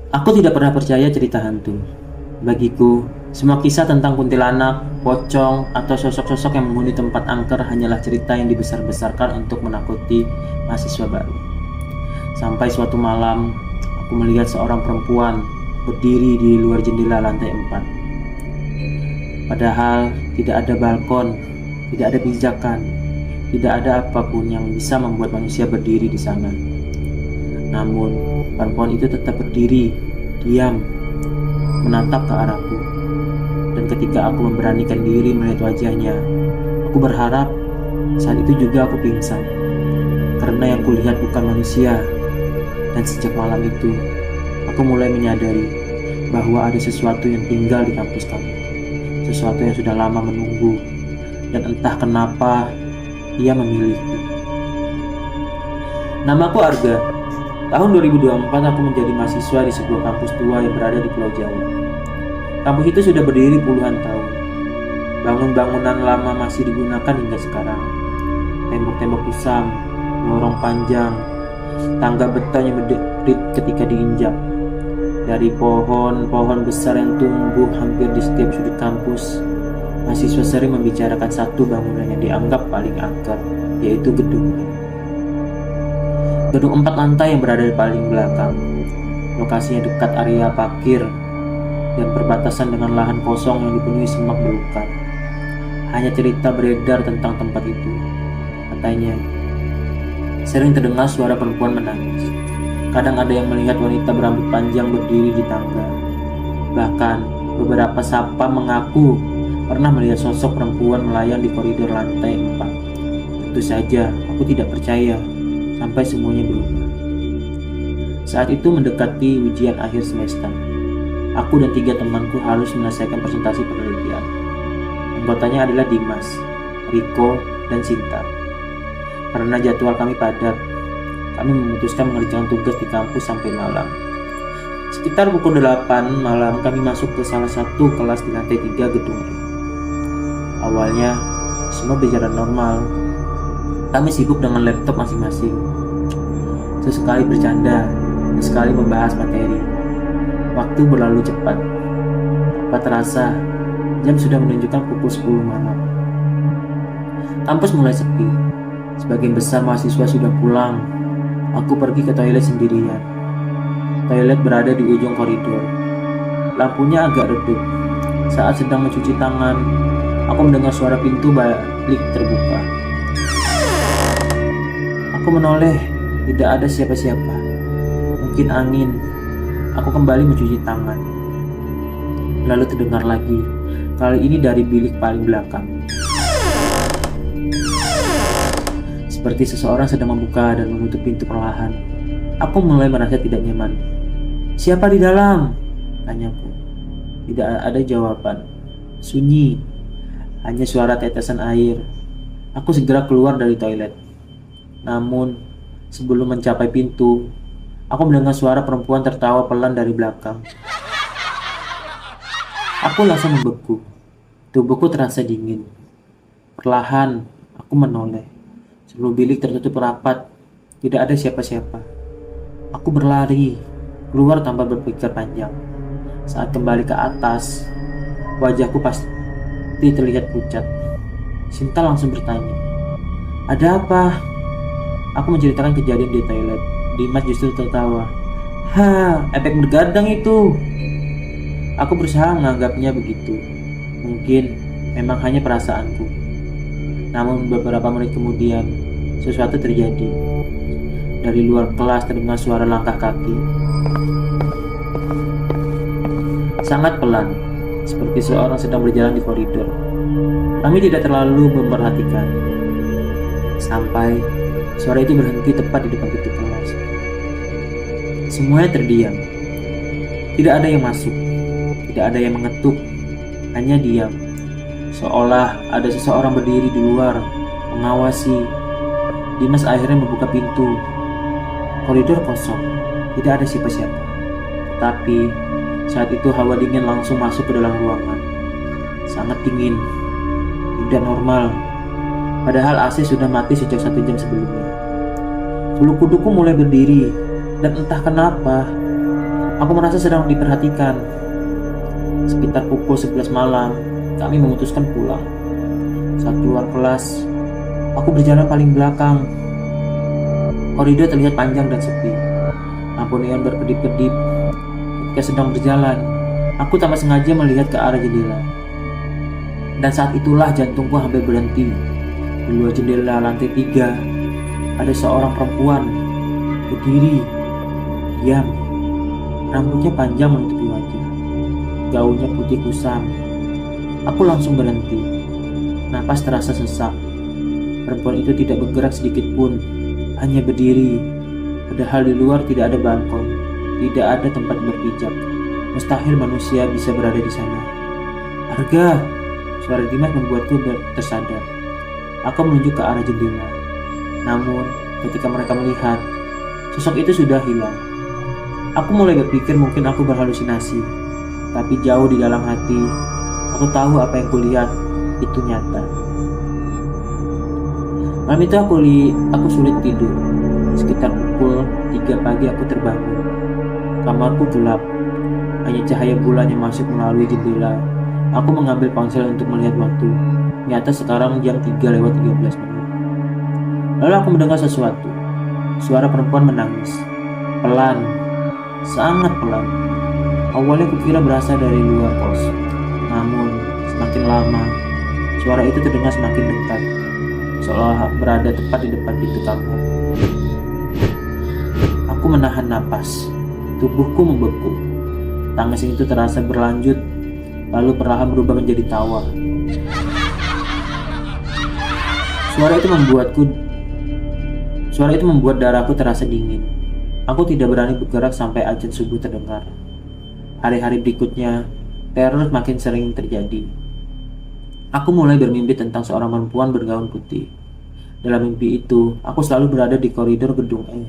Aku tidak pernah percaya cerita hantu. Bagiku, semua kisah tentang kuntilanak, pocong, atau sosok-sosok yang menghuni tempat angker hanyalah cerita yang dibesar-besarkan untuk menakuti mahasiswa baru. Sampai suatu malam, aku melihat seorang perempuan berdiri di luar jendela lantai 4. Padahal tidak ada balkon, tidak ada pijakan, tidak ada apapun yang bisa membuat manusia berdiri di sana. Namun, perempuan itu tetap berdiri, diam, menatap ke arahku. Dan ketika aku memberanikan diri melihat wajahnya, aku berharap saat itu juga aku pingsan. Karena yang kulihat bukan manusia. Dan sejak malam itu, aku mulai menyadari bahwa ada sesuatu yang tinggal di kampus kami. Sesuatu yang sudah lama menunggu. Dan entah kenapa, ia memilihku. Namaku Arga. Tahun 2024 aku menjadi mahasiswa di sebuah kampus tua yang berada di Pulau Jawa. Kampus itu sudah berdiri puluhan tahun. Bangunan-bangunan lama masih digunakan hingga sekarang. Tembok-tembok kusam, lorong panjang, tangga beton yang berderit ketika diinjak. Dari pohon-pohon besar yang tumbuh hampir di setiap sudut kampus, mahasiswa sering membicarakan satu bangunan yang dianggap paling angker, yaitu gedung 4 lantai yang berada di paling belakang. Lokasinya dekat area parkir dan perbatasan dengan lahan kosong yang dipenuhi semak belukar. Hanya cerita beredar tentang tempat itu. Katanya, sering terdengar suara perempuan menangis. Kadang ada yang melihat wanita berambut panjang berdiri di tangga. Bahkan, beberapa satpam mengaku pernah melihat sosok perempuan melayang di koridor lantai 4. Tentu saja, aku tidak percaya. Sampai semuanya berubah. Saat itu mendekati ujian akhir semester. Aku dan 3 temanku harus menyelesaikan presentasi penelitian. Anggotanya adalah Dimas, Riko, dan Sinta. Karena jadwal kami padat, kami memutuskan mengerjakan tugas di kampus sampai malam. Sekitar pukul 8 malam kami masuk ke salah satu kelas di lantai 3 gedung E. Awalnya, semua berjalan normal. Kami sibuk dengan laptop masing-masing. Sesekali bercanda, sesekali membahas materi. Waktu berlalu cepat. Tanpa terasa, jam sudah menunjukkan pukul 10 malam. Kampus mulai sepi. Sebagian besar mahasiswa sudah pulang. Aku pergi ke toilet sendirian. Toilet berada di ujung koridor. Lampunya agak redup. Saat sedang mencuci tangan, aku mendengar suara pintu balik terbuka. Aku menoleh, tidak ada siapa-siapa. Mungkin angin. Aku kembali mencuci tangan. Lalu terdengar lagi, kali ini dari bilik paling belakang. Seperti seseorang sedang membuka dan menutup pintu perlahan. Aku mulai merasa tidak nyaman. "Siapa di dalam?" tanyaku. Tidak ada jawaban. Sunyi. Hanya suara tetesan air. Aku segera keluar dari toilet. Namun, sebelum mencapai pintu, aku mendengar suara perempuan tertawa pelan dari belakang. Aku langsung membeku. Tubuhku terasa dingin. Perlahan, aku menoleh. Seluruh bilik tertutup rapat. Tidak ada siapa-siapa. Aku berlari, keluar tanpa berpikir panjang. Saat kembali ke atas, wajahku pasti terlihat pucat. Sinta langsung bertanya, "Ada apa?" Aku menceritakan kejadian di toilet. Dimas justru tertawa. Efek bergadang itu." Aku berusaha menganggapnya begitu. Mungkin memang hanya perasaanku. Namun beberapa menit kemudian, sesuatu terjadi. Dari luar kelas terdengar suara langkah kaki. Sangat pelan, seperti seorang sedang berjalan di koridor. Kami tidak terlalu memperhatikan. Sampai suara itu berhenti tepat di depan pintu kelas. Semuanya terdiam. Tidak ada yang masuk. Tidak ada yang mengetuk. Hanya diam. Seolah ada seseorang berdiri di luar, mengawasi. Dimas akhirnya membuka pintu. Koridor kosong. Tidak ada siapa-siapa. Tapi saat itu hawa dingin langsung masuk ke dalam ruangan. Sangat dingin. Tidak normal. Padahal AC sudah mati sejak 1 jam sebelumnya. Bulu kuduku mulai berdiri, dan entah kenapa, Aku merasa sedang diperhatikan. Sekitar pukul 11 malam, kami memutuskan pulang. Saat keluar kelas, aku berjalan paling belakang. Koridor terlihat panjang dan sepi. Lampu neon berkedip-kedip. Ketika sedang berjalan, aku tanpa sengaja melihat ke arah jendela. Dan saat itulah jantungku hampir berhenti. Di luar jendela lantai 3, ada seorang perempuan berdiri, diam. Rambutnya panjang menutupi wajah. Gaunnya putih kusam. Aku langsung berhenti. Napas terasa sesak. Perempuan itu tidak bergerak sedikit pun, hanya berdiri. Padahal di luar tidak ada balkon, tidak ada tempat berpijak. Mustahil manusia bisa berada di sana. Arga, suara Dimas membuatku tersadar. Aku menunjuk ke arah jendela. Namun, ketika mereka melihat, sosok itu sudah hilang. Aku mulai berpikir mungkin aku berhalusinasi. Tapi jauh di dalam hati, aku tahu apa yang kulihat itu nyata. Malam itu aku sulit tidur. Sekitar pukul 3 pagi aku terbangun. Kamarku gelap. Hanya cahaya bulan yang masuk melalui jendela. Aku mengambil ponsel untuk melihat waktu. Nyata sekarang jam 3:13. Lalu aku mendengar sesuatu. Suara perempuan menangis. Pelan. Sangat pelan. Awalnya kukira berasal dari luar kos. Namun, semakin lama, suara itu terdengar semakin dekat. Seolah berada tepat di depan pintu kamar. Aku menahan napas. Tubuhku membeku. Tangis itu terasa berlanjut, lalu perlahan berubah menjadi tawa. Suara itu membuat darahku terasa dingin. Aku tidak berani bergerak sampai azan subuh terdengar. Hari-hari berikutnya, teror makin sering terjadi. Aku mulai bermimpi tentang seorang perempuan bergaun putih. Dalam mimpi itu, aku selalu berada di koridor gedung E.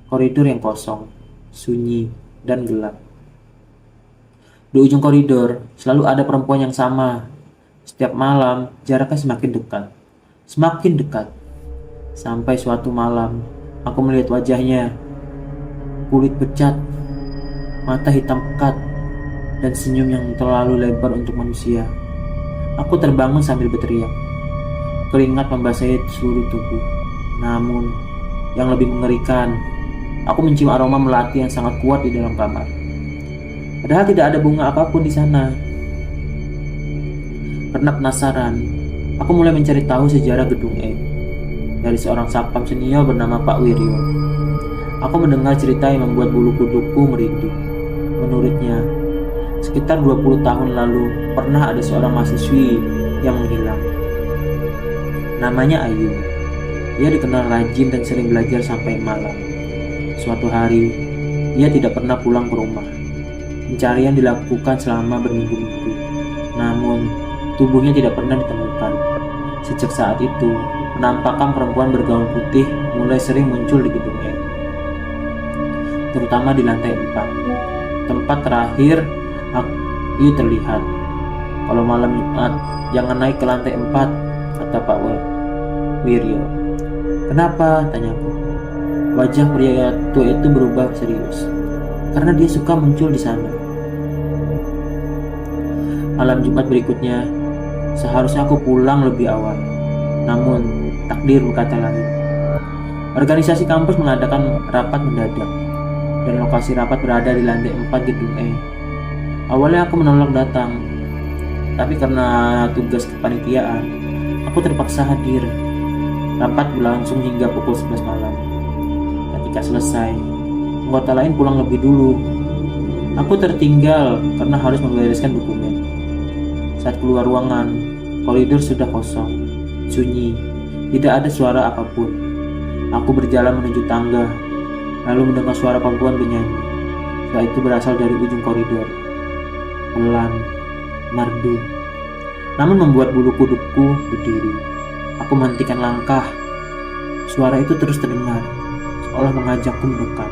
Koridor yang kosong, sunyi, dan gelap. Di ujung koridor, selalu ada perempuan yang sama. Setiap malam, jaraknya semakin dekat. Semakin dekat. Sampai suatu malam, aku melihat wajahnya. Kulit pecat, mata hitam pekat, dan senyum yang terlalu lebar untuk manusia. Aku terbangun sambil berteriak. Keringat membasahi seluruh tubuh. Namun, yang lebih mengerikan, aku mencium aroma melati yang sangat kuat di dalam kamar. Padahal tidak ada bunga apapun di sana. Karena penasaran, aku mulai mencari tahu sejarah gedung E dari seorang satpam senior bernama Pak Wiryo. Aku mendengar cerita yang membuat bulu kudukku merinding. Menurutnya, sekitar 20 tahun lalu pernah ada seorang mahasiswi yang menghilang. Namanya Ayu. Dia dikenal rajin dan sering belajar sampai malam. Suatu hari, dia tidak pernah pulang ke rumah. Pencarian dilakukan selama berminggu-minggu. Namun, tubuhnya tidak pernah ditemukan. Sejak saat itu, penampakan perempuan bergaun putih mulai sering muncul di gedung E. Terutama di lantai 4. Tempat terakhir Ayu terlihat. Kalau malam Jumat, jangan naik ke lantai 4, kata Pak Wiryo. Kenapa? Tanyaku. Wajah pria tua itu berubah serius. Karena dia suka muncul di sana. Malam Jumat berikutnya, seharusnya aku pulang lebih awal. Namun, takdir berkata lain. Organisasi kampus mengadakan rapat mendadak, dan lokasi rapat berada di lantai 4 gedung E. Awalnya aku menolak datang, tapi karena tugas kepanitiaan, aku terpaksa hadir. Rapat berlangsung hingga pukul 11 malam. Ketika selesai, anggota lain pulang lebih dulu. Aku tertinggal karena harus membereskan dokumen. Saat keluar ruangan, koridor sudah kosong, sunyi, tidak ada suara apapun. Aku berjalan menuju tangga, lalu mendengar suara perempuan bernyanyi. Suara itu berasal dari ujung koridor. Pelan, merdu, namun membuat bulu kudukku berdiri. Aku menghentikan langkah. Suara itu terus terdengar, seolah mengajakku mendekat.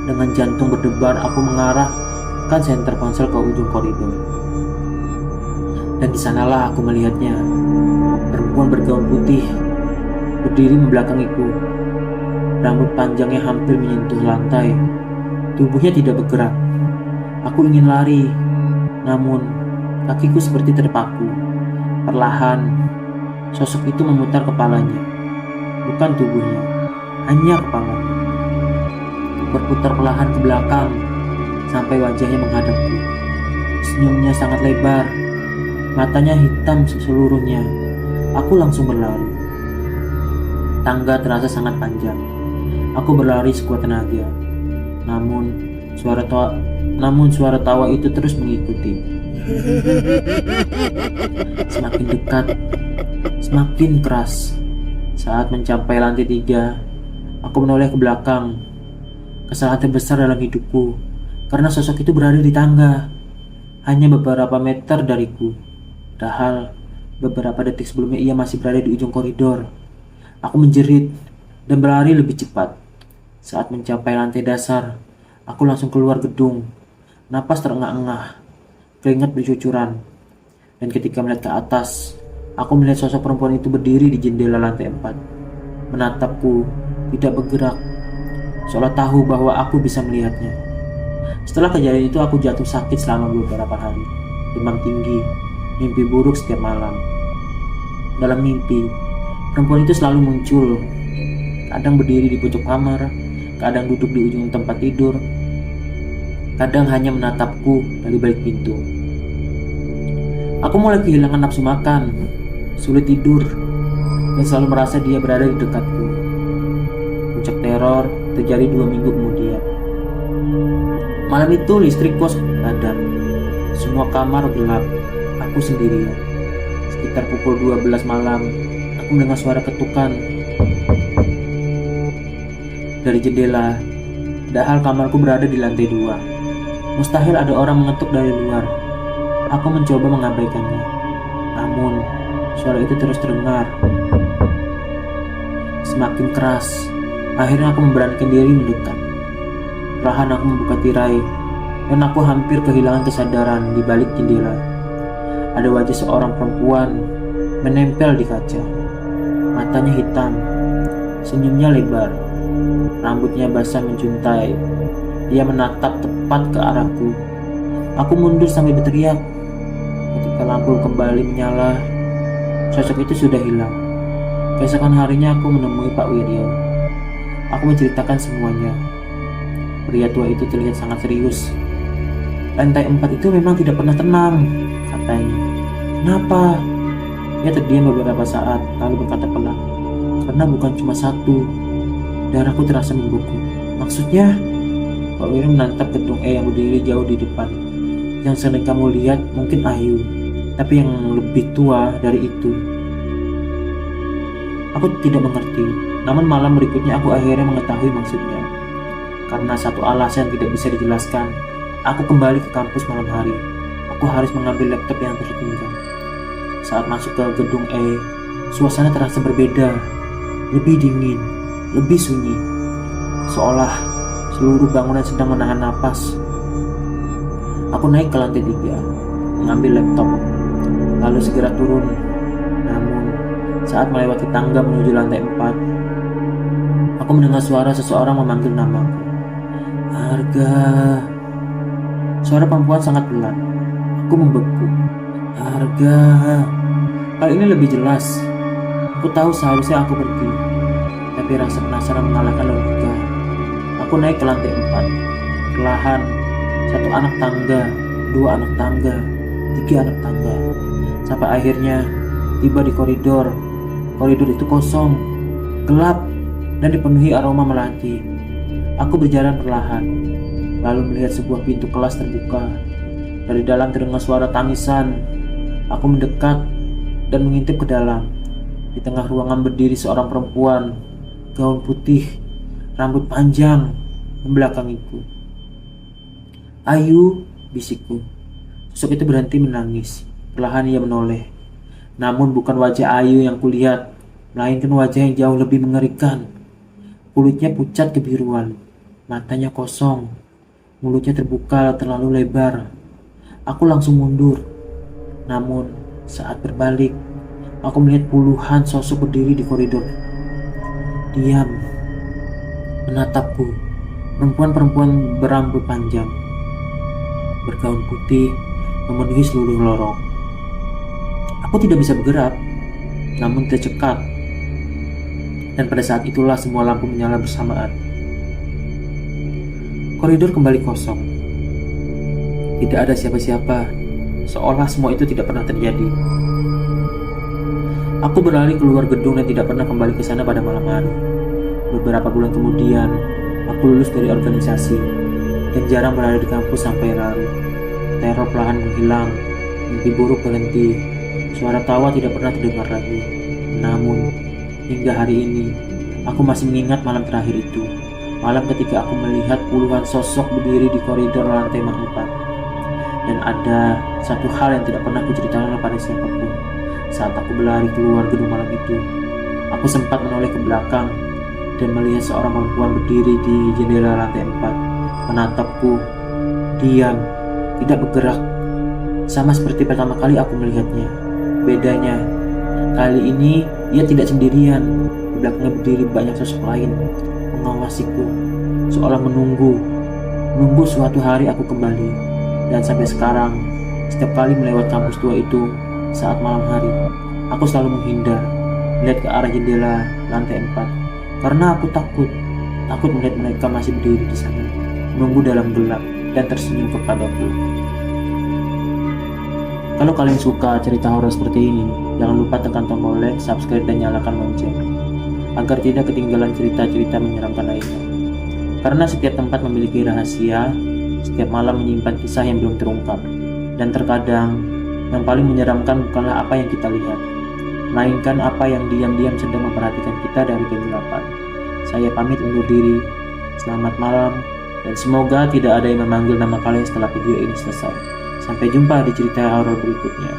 Dengan jantung berdebar, aku mengarahkan senter ponsel ke ujung koridor. Dan di sanalah aku melihatnya. Perempuan bergaun putih berdiri membelakangiku. Rambut panjangnya hampir menyentuh lantai. Tubuhnya tidak bergerak. Aku ingin lari, namun kakiku seperti terpaku. Perlahan, sosok itu memutar kepalanya, bukan tubuhnya, hanya kepalanya. Berputar perlahan ke belakang, sampai wajahnya menghadapku. Senyumnya sangat lebar, matanya hitam seluruhnya. Aku langsung berlari. Tangga terasa sangat panjang. Aku berlari sekuat tenaga. Namun suara tawa itu terus mengikuti. Semakin dekat, semakin keras. Saat mencapai lantai 3, aku menoleh ke belakang. Kesalahan terbesar dalam hidupku, karena sosok itu berada di tangga, hanya beberapa meter dariku. Padahal beberapa detik sebelumnya ia masih berada di ujung koridor. Aku menjerit dan berlari lebih cepat. Saat mencapai lantai dasar, aku langsung keluar gedung. Napas terengah-engah, keringat bercucuran. Dan ketika melihat ke atas, aku melihat sosok perempuan itu berdiri di jendela lantai 4. Menatapku, tidak bergerak, seolah tahu bahwa aku bisa melihatnya. Setelah kejadian itu aku jatuh sakit selama beberapa hari. Demam tinggi, mimpi buruk setiap malam. Dalam mimpi, perempuan itu selalu muncul. Kadang berdiri di pojok kamar, kadang duduk di ujung tempat tidur, kadang hanya menatapku dari balik pintu. Aku mulai kehilangan nafsu makan, sulit tidur, dan selalu merasa dia berada di dekatku. Puncak teror terjadi 2 minggu kemudian. Malam itu listrik kos padam. Semua kamar gelap. Aku sendirian. Sekitar pukul 12 malam, aku mendengar suara ketukan dari jendela. Padahal kamarku berada di lantai 2. Mustahil ada orang mengetuk dari luar. Aku mencoba mengabaikannya. Namun, suara itu terus terdengar. Semakin keras. Akhirnya aku memberanikan diri mendekat. Perlahan aku membuka tirai, dan aku hampir kehilangan kesadaran di balik jendela. Ada wajah seorang perempuan menempel di kaca. Matanya hitam, senyumnya lebar, rambutnya basah menjuntai. Dia menatap tepat ke arahku. Aku mundur sambil berteriak. Ketika lampu kembali menyala, sosok itu sudah hilang. Keesokan harinya aku menemui Pak Wiryo. Aku menceritakan semuanya. Pria tua itu terlihat sangat serius. Lantai 4 itu memang tidak pernah tenang, katanya. Kenapa? Dia terdiam beberapa saat, lalu berkata pelan. Karena bukan cuma satu. Darahku terasa membeku. Maksudnya? Pak Wiryo menatap gedung E yang berdiri jauh di depan. Yang sering kamu lihat mungkin Ayu, tapi yang lebih tua dari itu. Aku tidak mengerti, namun malam berikutnya aku akhirnya mengetahui maksudnya. Karena satu alasan tidak bisa dijelaskan, aku kembali ke kampus malam hari. Aku harus mengambil laptop yang tertinggal. Saat masuk ke gedung E, suasana terasa berbeda, lebih dingin, lebih sunyi. Seolah seluruh bangunan sedang menahan napas. Aku naik ke lantai 3, mengambil laptop, lalu segera turun. Namun, saat melewati tangga menuju lantai 4, aku mendengar suara seseorang memanggil namaku. Harga. Suara perempuan sangat pelan. Aku membeku. Harga. Kali ini lebih jelas. Aku tahu seharusnya aku pergi, tapi rasa penasaran mengalahkan logika. Aku naik ke lantai 4. Perlahan, 1 anak tangga, 2 anak tangga, 3 anak tangga, sampai akhirnya tiba di koridor. Koridor itu kosong, gelap, dan dipenuhi aroma melati. Aku berjalan perlahan, lalu melihat sebuah pintu kelas terbuka. Dari dalam terdengar suara tangisan. Aku mendekat dan mengintip ke dalam. Di tengah ruangan berdiri seorang perempuan, gaun putih, rambut panjang, membelakangiku. Ayu, bisikku. Sosok itu berhenti menangis. Perlahan ia menoleh. Namun bukan wajah Ayu yang kulihat, melainkan wajah yang jauh lebih mengerikan. Kulitnya pucat kebiruan, matanya kosong, mulutnya terbuka terlalu lebar. Aku langsung mundur. Namun saat berbalik, aku melihat puluhan sosok berdiri di koridor. Diam, menatapku, Perempuan-perempuan berambut panjang, bergaun putih, memenuhi seluruh lorong. Aku tidak bisa bergerak, namun tercekat. Dan pada saat itulah semua lampu menyala bersamaan. Koridor kembali kosong. Tidak ada siapa-siapa, seolah semua itu tidak pernah terjadi. Aku berlari keluar gedung dan tidak pernah kembali ke sana pada malam hari. Beberapa bulan kemudian, aku lulus dari organisasi dan jarang berada di kampus sampai larut. Teror perlahan menghilang, mimpi buruk berhenti, suara tawa tidak pernah terdengar lagi. Namun, hingga hari ini, aku masih mengingat malam terakhir itu. Malam ketika aku melihat puluhan sosok berdiri di koridor lantai 4. Dan ada satu hal yang tidak pernah aku ceritakan kepada siapapun. Saat aku berlari keluar gedung malam itu, aku sempat menoleh ke belakang dan melihat seorang perempuan berdiri di jendela lantai 4, menatapku, diam, tidak bergerak, sama seperti pertama kali aku melihatnya. Bedanya, kali ini ia tidak sendirian. Di belakangnya berdiri banyak sosok lain, mengawasiku, seolah menunggu suatu hari aku kembali. Dan sampai sekarang, setiap kali melewati kampus tua itu saat malam hari, aku selalu menghindar, melihat ke arah jendela lantai 4, karena aku takut melihat mereka masih berdiri di sana, menunggu dalam gelap dan tersenyum kepadaku. Kalau kalian suka cerita horor seperti ini, jangan lupa tekan tombol like, subscribe, dan nyalakan lonceng, agar tidak ketinggalan cerita-cerita menyeramkan lainnya. Karena setiap tempat memiliki rahasia, setiap malam menyimpan kisah yang belum terungkap, dan terkadang yang paling menyeramkan bukanlah apa yang kita lihat, melainkan apa yang diam-diam sedang memperhatikan kita dari kegelapan. Saya pamit undur diri. Selamat malam, dan semoga tidak ada yang memanggil nama kalian setelah video ini selesai. Sampai jumpa di cerita horor berikutnya.